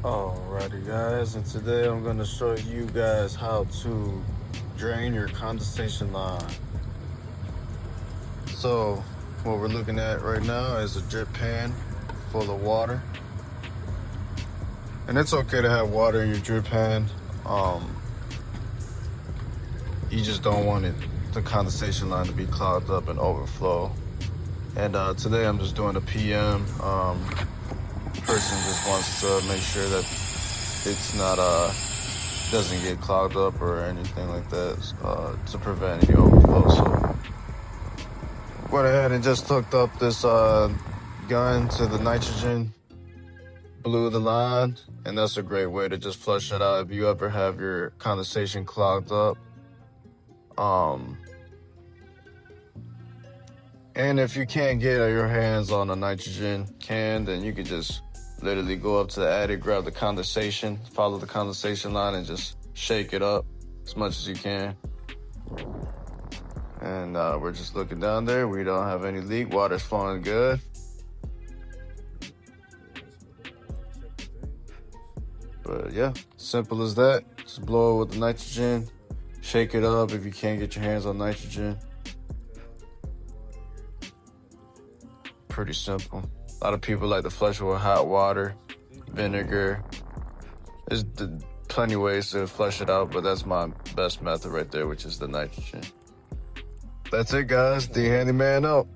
Alrighty guys, and today I'm going to show you guys how to drain your condensation line. So what we're looking at right now is a drip pan full of water. And it's okay to have water in your drip pan. You just don't want the condensation line to be clogged up and overflow. And today I'm just doing a PM. Person just wants to make sure that it's not doesn't get clogged up or anything like that, to prevent any overflow. So went ahead and just hooked up this gun to the nitrogen, blew the line, and that's a great way to just flush it out if you ever have your condensation clogged up. And if you can't get your hands on a nitrogen can, then you could just literally go up to the attic, grab the condensation, follow the condensation line, and just shake it up as much as you can. And we're just looking down there. We don't have any leak. Water's flowing good. But yeah, simple as that. Just blow it with the nitrogen, shake it up if you can't get your hands on nitrogen. Pretty simple. A lot of people like to flush it with hot water, vinegar. There's plenty ways to flush it out, but that's my best method right there, which is the nitrogen. That's it, guys. The Handyman out.